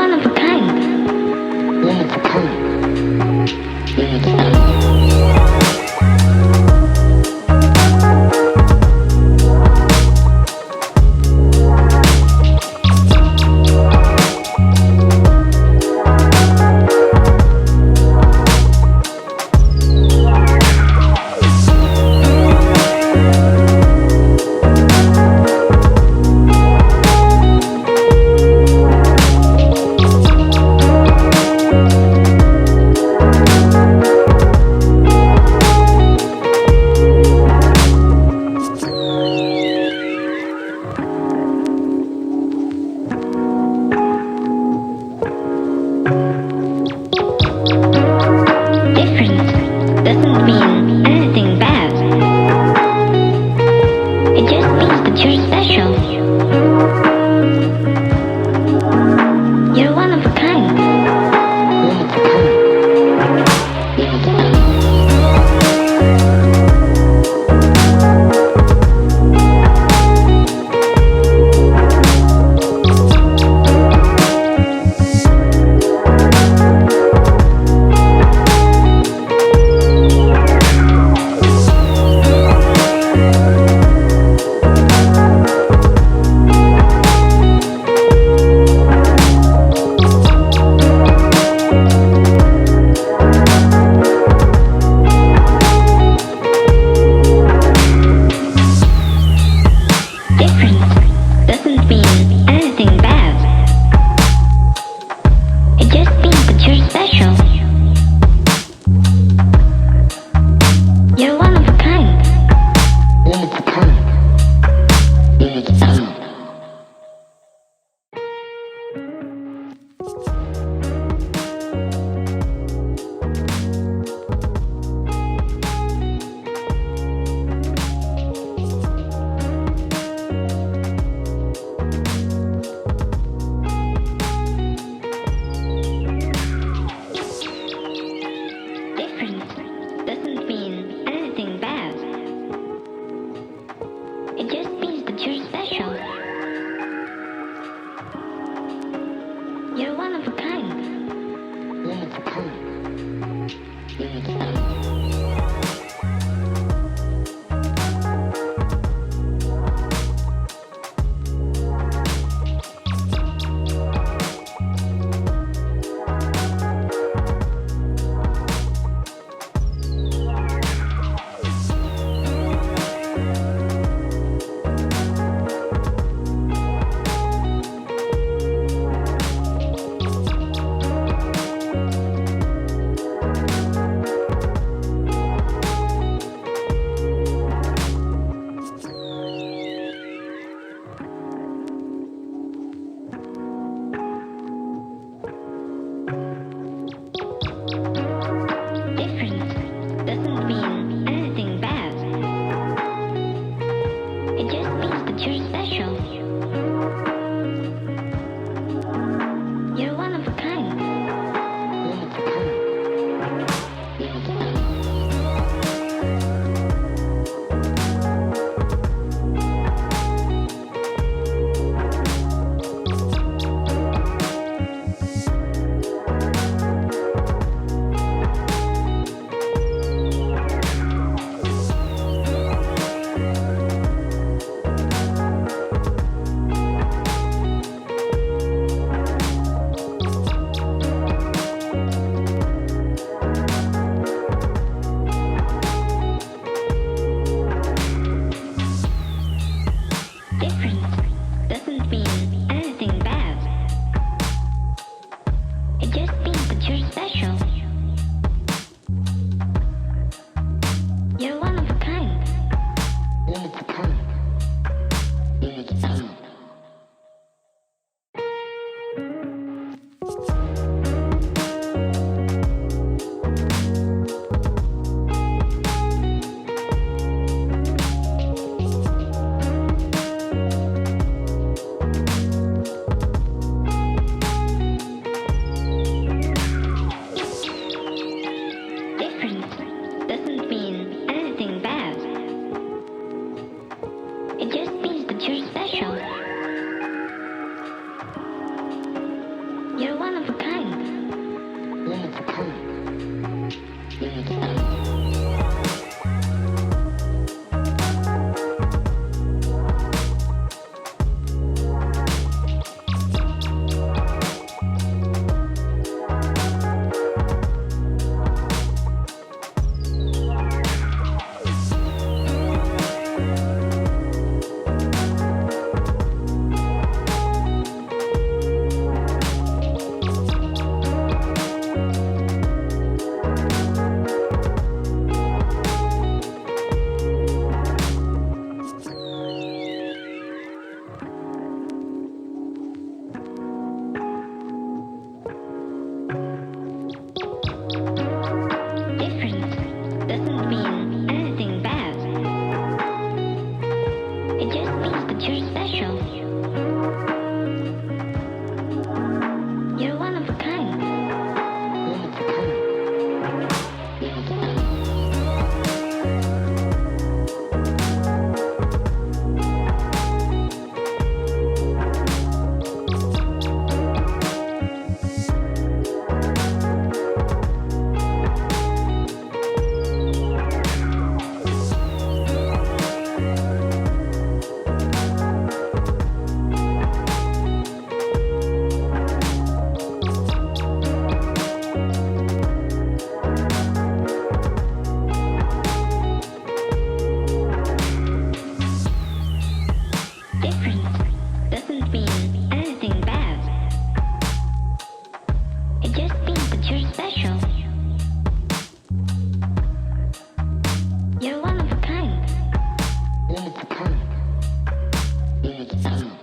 one of a kind. One of a kind. Doesn't mean anything bad. It just means that you're special. You're one of a kind. One of a kind. One of a kind. Different doesn't mean anything bad. It just means that you're special. You're one of a kind. One of a kind. One of a kind. Different doesn't mean anything bad. It just means that you're special. You're one of a kind. One of a kind. One of a kind. You're one of a kind. One of a kind. One of a kind. Difference doesn't mean anything bad. It just means that you're special. You're one of a kind. One of a kind. One of a kind. Difference doesn't mean anything bad. It just means that you're special. You're one of a kind. One of a kind. One of a kind.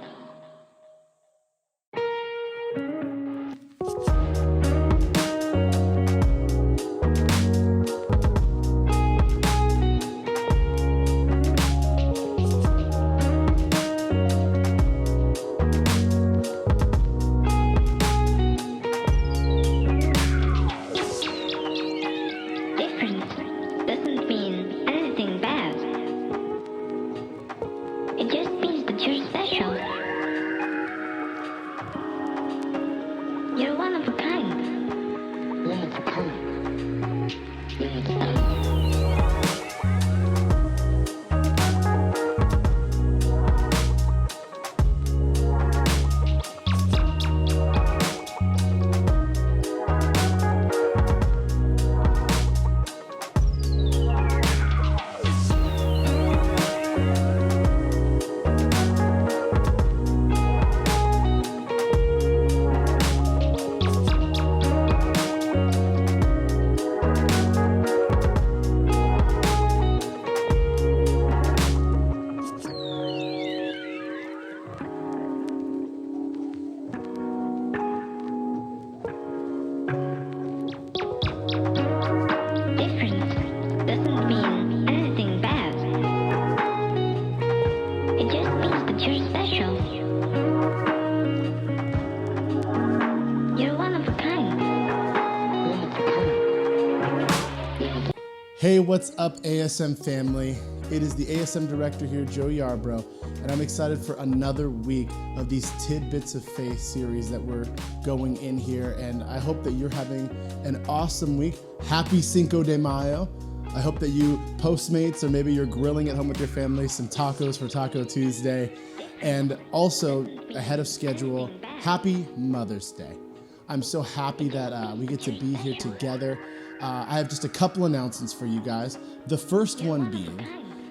Difference doesn't mean anything bad. It just means that you're special. You're one of a kind. One of a kind. One of a kind. Difference doesn't mean anything bad. It just means that you're special. You're one of a kind. One of a kind. Hey, what's up, ASM family? It is the ASM director here, Joe Yarbrough, and I'm excited for another week of these Tidbits of Faith series that we're going in here, and I hope that you're having an awesome week. Happy Cinco de Mayo. I hope that you Postmates or maybe you're grilling at home with your family, some tacos for Taco Tuesday, and also ahead of schedule, happy Mother's Day. I'm so happy that we get to be here together. I have just a couple announcements for you guys. The first one being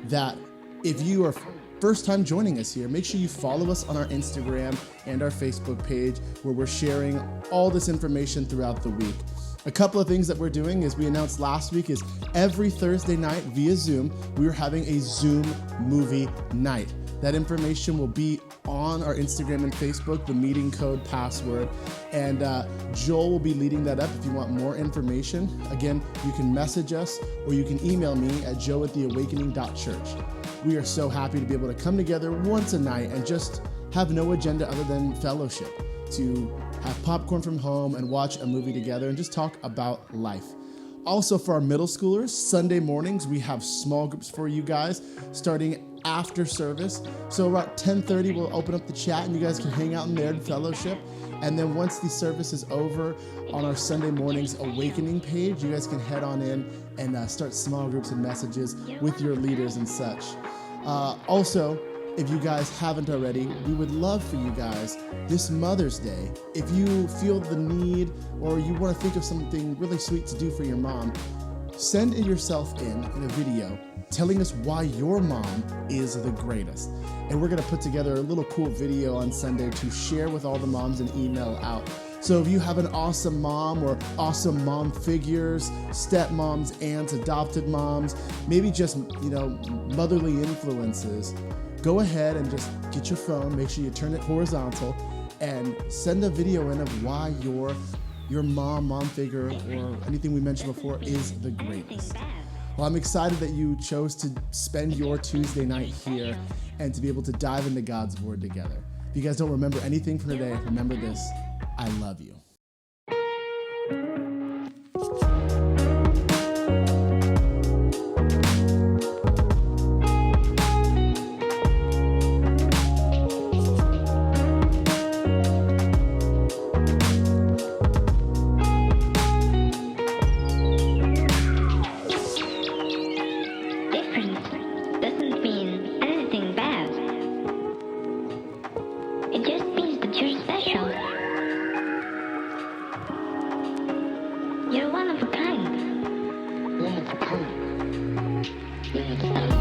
that if you are first time joining us here, make sure you follow us on our Instagram and our Facebook page where we're sharing all this information throughout the week. A couple of things that we're doing is we announced last week is every Thursday night via Zoom, we are having a Zoom movie night. That information will be on our Instagram and Facebook, the meeting code, password, and Joel will be leading that up if you want more information. Again, you can message us or you can email me at joe@theawakening.church. We are so happy to be able to come together once a night and just have no agenda other than fellowship, to have popcorn from home and watch a movie together and just talk about life. Also for our middle schoolers, Sunday mornings, we have small groups for you guys starting after service. So about 10:30, we'll open up the chat and you guys can hang out in there and fellowship. And then once the service is over on our Sunday mornings awakening page, you guys can head on in and start small groups and messages with your leaders and such. Also, if you guys haven't already, we would love for you guys this Mother's Day, if you feel the need or you want to think of something really sweet to do for your mom, send it yourself in a video telling us why your mom is the greatest. And we're gonna put together a little cool video on Sunday to share with all the moms and email out. So if you have an awesome mom or awesome mom figures, stepmoms, aunts, adopted moms, maybe just, motherly influences, go ahead and just get your phone, make sure you turn it horizontal, and send a video in of why your mom figure, or anything we mentioned before is the greatest. Well, I'm excited that you chose to spend your Tuesday night here and to be able to dive into God's Word together. If you guys don't remember anything from today, remember this: I love you. You're one of a kind. One of a kind. One of a kind.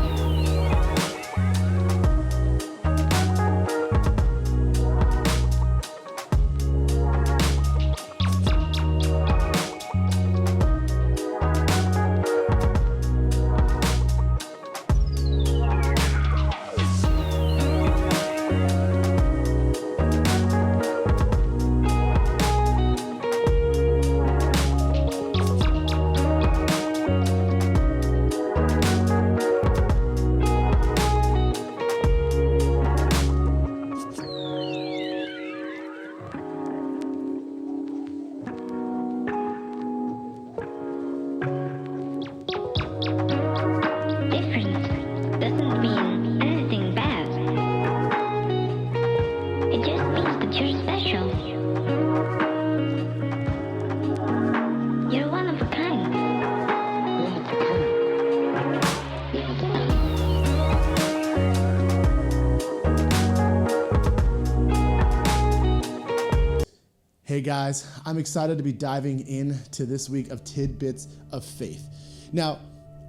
Hey guys, I'm excited to be diving into this week of Tidbits of Faith. Now,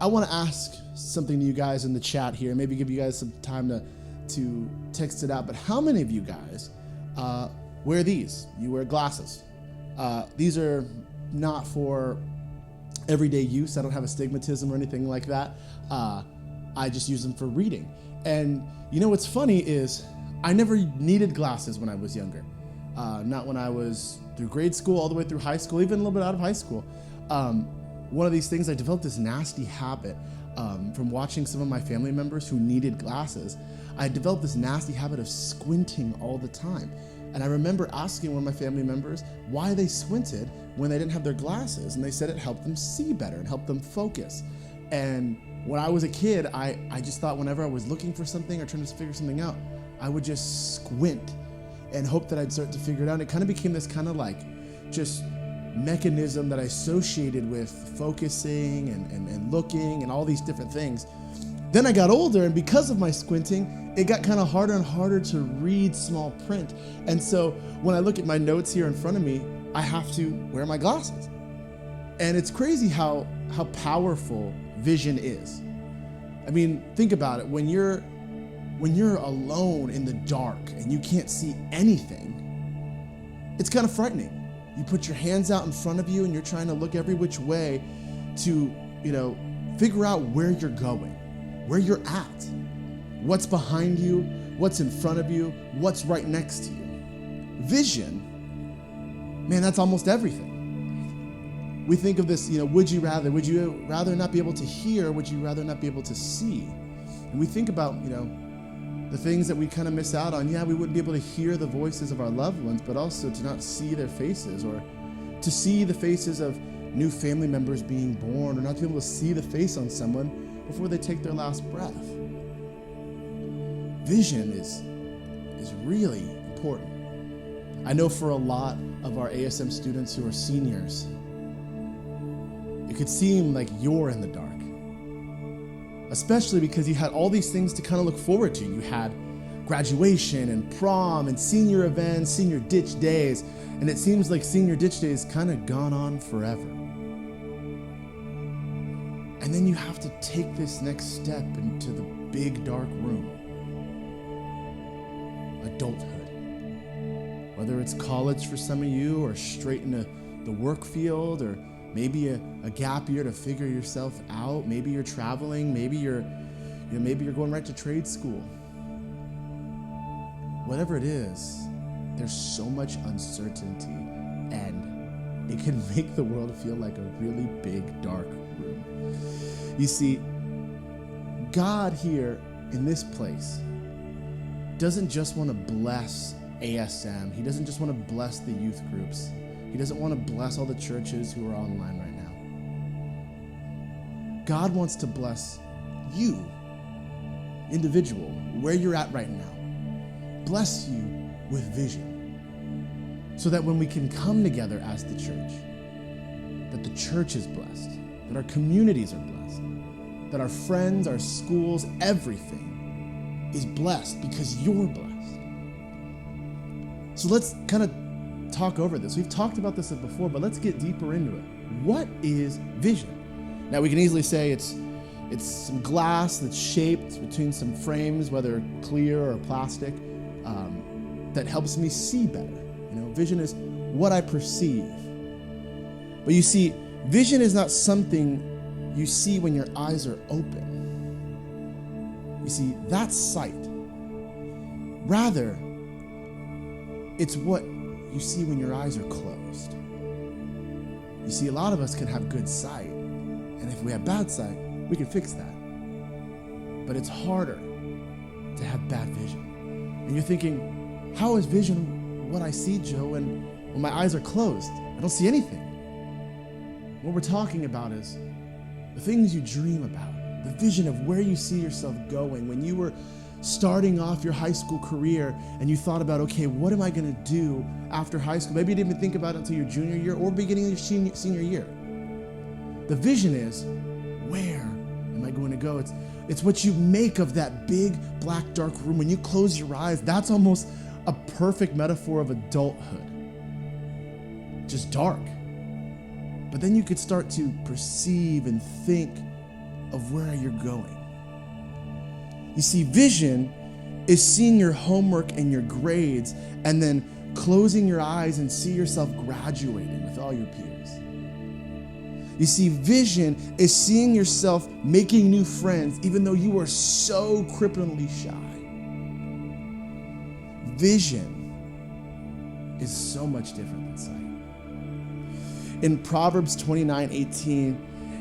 I want to ask something to you guys in the chat here, maybe give you guys some time to text it out, but how many of you guys wear these? You wear glasses. These are not for everyday use. I don't have astigmatism or anything like that. I just use them for reading. And you know what's funny is I never needed glasses when I was younger. Not when I was through grade school, all the way through high school, even a little bit out of high school. One of these things, I developed this nasty habit from watching some of my family members who needed glasses. I developed this nasty habit of squinting all the time. And I remember asking one of my family members why they squinted when they didn't have their glasses. And they said it helped them see better and helped them focus. And when I was a kid, I just thought whenever I was looking for something or trying to figure something out, I would just squint and hope that I'd start to figure it out. It kind of became this kind of like just mechanism that I associated with focusing and looking and all these different things. Then I got older, and because of my squinting, it got kind of harder and harder to read small print. And so when I look at my notes here in front of me, I have to wear my glasses. And it's crazy how powerful vision is. I mean, think about it. When you're alone in the dark and you can't see anything, it's kind of frightening. You put your hands out in front of you and you're trying to look every which way to, figure out where you're going, where you're at, what's behind you, what's in front of you, what's right next to you. Vision, man, that's almost everything. We think of this, would you rather not be able to hear? Would you rather not be able to see? And we think about, the things that we kind of miss out on. Yeah, we wouldn't be able to hear the voices of our loved ones, but also to not see their faces, or to see the faces of new family members being born, or not to be able to see the face on someone before they take their last breath. vision is really important. I know for a lot of our ASM students who are seniors, it could seem like you're in the dark, especially because you had all these things to kind of look forward to. You had graduation and prom and senior events, senior ditch days, and it seems like senior ditch days kind of gone on forever. And then you have to take this next step into the big dark room, adulthood. Whether it's college for some of you, or straight into the work field, or maybe a gap year to figure yourself out. Maybe you're traveling. Maybe you're going right to trade school. Whatever it is, there's so much uncertainty, and it can make the world feel like a really big dark room. You see, God here in this place doesn't just want to bless ASM. He doesn't just want to bless the youth groups. He doesn't want to bless all the churches who are online right now. God wants to bless you, individual, where you're at right now. Bless you with vision, so that when we can come together as the church, that the church is blessed, that our communities are blessed, that our friends, our schools, everything is blessed because you're blessed. So let's kind of talk over this. We've talked about this before, but let's get deeper into it. What is vision? Now, we can easily say it's some glass that's shaped between some frames, whether clear or plastic, that helps me see better. Vision is what I perceive. But you see, vision is not something you see when your eyes are open. You see, that's sight. Rather, it's what you see when your eyes are closed. You see, a lot of us can have good sight, and if we have bad sight, we can fix that. But it's harder to have bad vision. And you're thinking, how is vision what I see, Joe, when my eyes are closed? I don't see anything. What we're talking about is the things you dream about, the vision of where you see yourself going. When you were starting off your high school career and you thought about, okay, what am I going to do after high school? Maybe you didn't even think about it until your junior year or beginning of your senior year. The vision is, where am I going to go? It's what you make of that big black dark room. When you close your eyes, that's almost a perfect metaphor of adulthood. Just dark. But then you could start to perceive and think of where you're going. You see, vision is seeing your homework and your grades and then closing your eyes and see yourself graduating with all your peers. You see, vision is seeing yourself making new friends even though you are so cripplingly shy. Vision is so much different than sight. In Proverbs 29:18,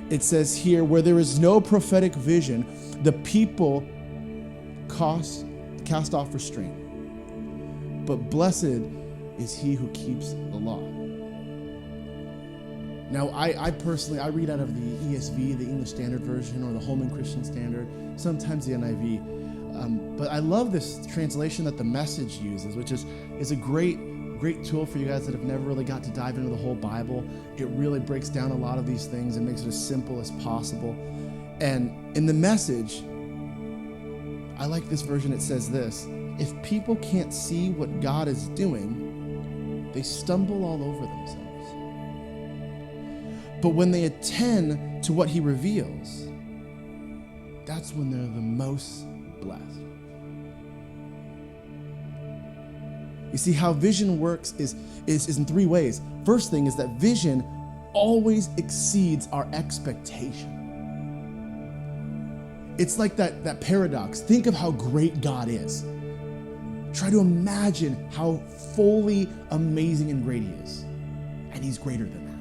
it says here, where there is no prophetic vision, the people cast off restraint. But blessed is he who keeps the law. Now, I personally read out of the ESV, the English Standard Version, or the Holman Christian Standard, sometimes the NIV. But I love this translation that the Message uses, which is a great tool for you guys that have never really got to dive into the whole Bible. It really breaks down a lot of these things and makes it as simple as possible. And in the Message, I like this version. It says this: if people can't see what God is doing, they stumble all over themselves. But when they attend to what he reveals, that's when they're the most blessed. You see, how vision works is in three ways. First thing is that vision always exceeds our expectation. It's like that paradox. Think of how great God is. Try to imagine how fully amazing and great he is. And he's greater than that.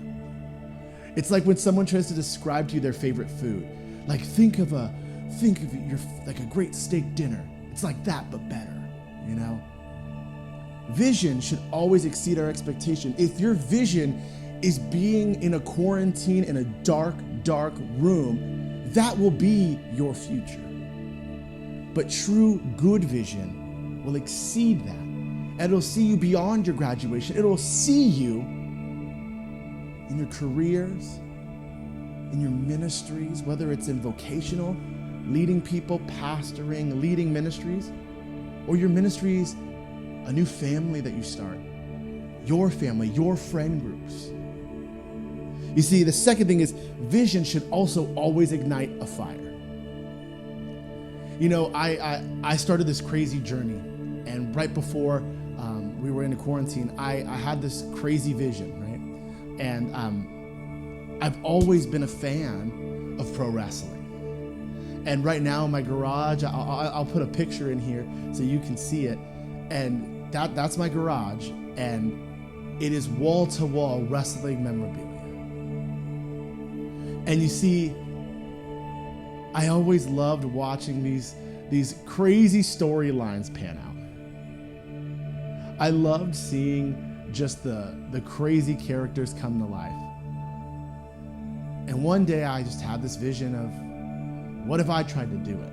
It's like when someone tries to describe to you their favorite food. Like think of your like a great steak dinner. It's like that, but better, you know? Vision should always exceed our expectation. If your vision is being in a quarantine in a dark room, that will be your future. But true good vision will exceed that. And it'll see you beyond your graduation. It'll see you in your careers, in your ministries, whether it's in vocational, leading people, pastoring, leading ministries, or your ministries, a new family that you start, your family, your friend groups. You see, the second thing is vision should also always ignite a fire. You know, I started this crazy journey, and right before we were in quarantine, I had this crazy vision, right? And I've always been a fan of pro wrestling. And right now in my garage, I'll put a picture in here so you can see it. And that's my garage, and it is wall-to-wall wrestling memorabilia. And you see, I always loved watching these crazy storylines pan out. I loved seeing just the crazy characters come to life. And one day I just had this vision of, what if I tried to do it?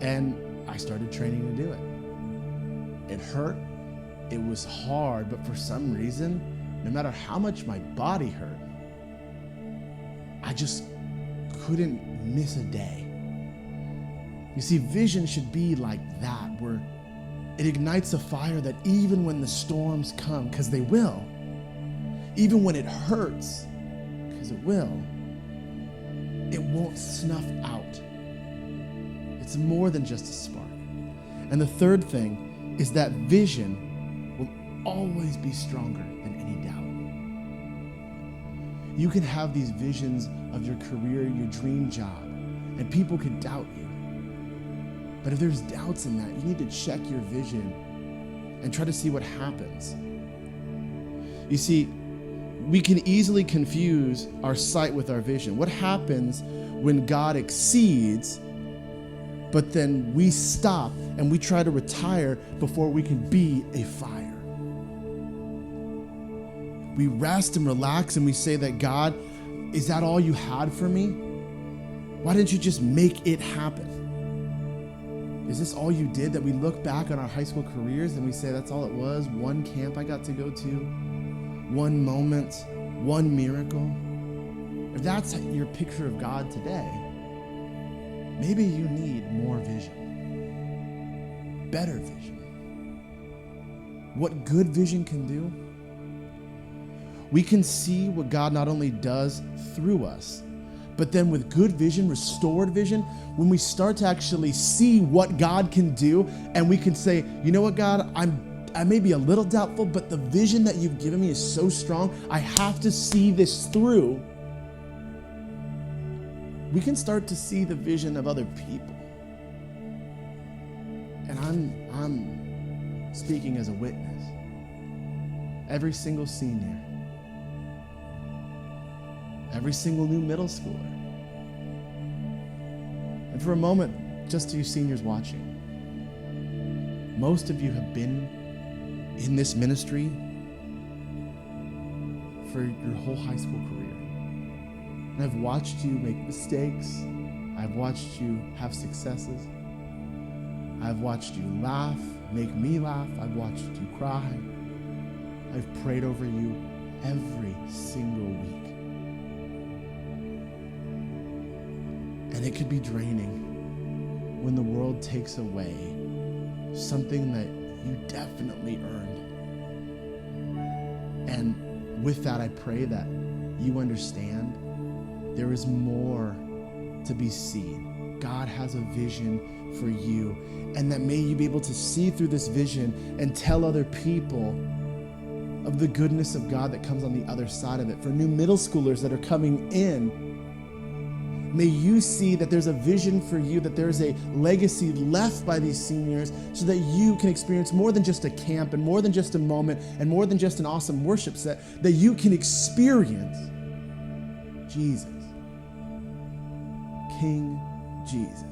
And I started training to do it. It hurt. It was hard, but for some reason, no matter how much my body hurt, I just couldn't miss a day. You see, vision should be like that, where it ignites a fire that even when the storms come, because they will, even when it hurts, because it will, it won't snuff out. It's more than just a spark. And the third thing is that vision will always be stronger than any doubt. You can have these visions of your career, your dream job, and people can doubt you. But if there's doubts in that, you need to check your vision and try to see what happens. You see, we can easily confuse our sight with our vision. What happens when God exceeds, but then we stop and we try to retire before we can be a fire? We rest and relax and we say that, God, is that all you had for me? Why didn't you just make it happen? Is this all you did? That we look back on our high school careers and we say that's all it was? One camp I got to go to, one moment, one miracle. If that's your picture of God today, maybe you need more vision, better vision. What good vision can do, we can see what God not only does through us, but then with good vision, restored vision, when we start to actually see what God can do, and we can say, you know what, God, I may be a little doubtful, but the vision that you've given me is so strong, I have to see this through. We can start to see the vision of other people. And I'm speaking as a witness. Every single senior, every single new middle schooler. And for a moment, just to you seniors watching, most of you have been in this ministry for your whole high school career. And I've watched you make mistakes. I've watched you have successes. I've watched you laugh, make me laugh. I've watched you cry. I've prayed over you every single week. And it could be draining when the world takes away something that you definitely earned. And with that, I pray that you understand there is more to be seen. God has a vision for you, and that may you be able to see through this vision and tell other people of the goodness of God that comes on the other side of it. For new middle schoolers that are coming in, may you see that there's a vision for you, that there's a legacy left by these seniors so that you can experience more than just a camp and more than just a moment and more than just an awesome worship set, that you can experience Jesus, King Jesus.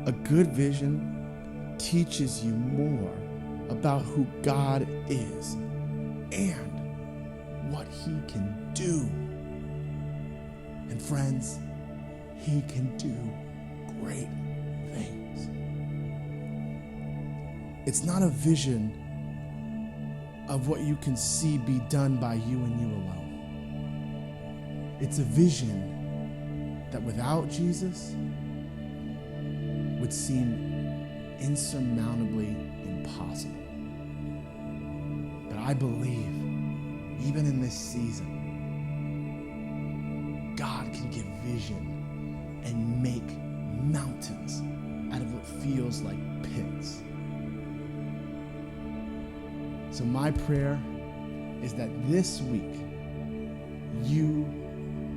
A good vision teaches you more about who God is and what he can do. And friends, He can do great things. It's not a vision of what you can see be done by you and you alone. It's a vision that without Jesus would seem insurmountably impossible. But I believe, even in this season, God can give vision and make mountains out of what feels like pits. So my prayer is that this week you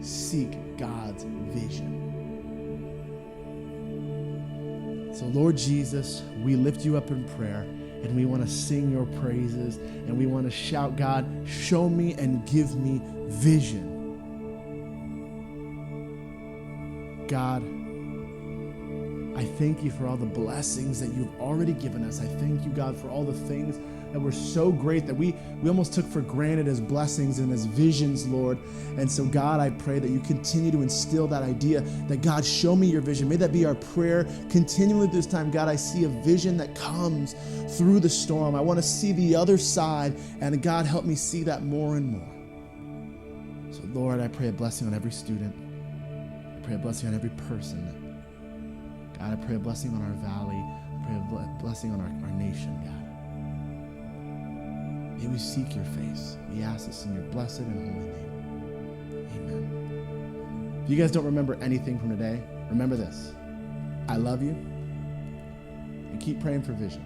seek God's vision. So Lord Jesus, we lift you up in prayer, and we want to sing your praises, and we want to shout, God, show me and give me vision. God, I thank you for all the blessings that you've already given us. I thank you, God, for all the things that were so great that we almost took for granted as blessings and as visions, Lord. And so, God, I pray that you continue to instill that idea that, God, show me your vision. May that be our prayer continually this time. God, I see a vision that comes through the storm. I want to see the other side, and God, help me see that more and more. So, Lord, I pray a blessing on every student. I pray a blessing on every person. God, I pray a blessing on our valley. I pray a blessing on our nation, God. May we seek your face. We ask this in your blessed and holy name. Amen. If you guys don't remember anything from today, remember this. I love you, and keep praying for vision.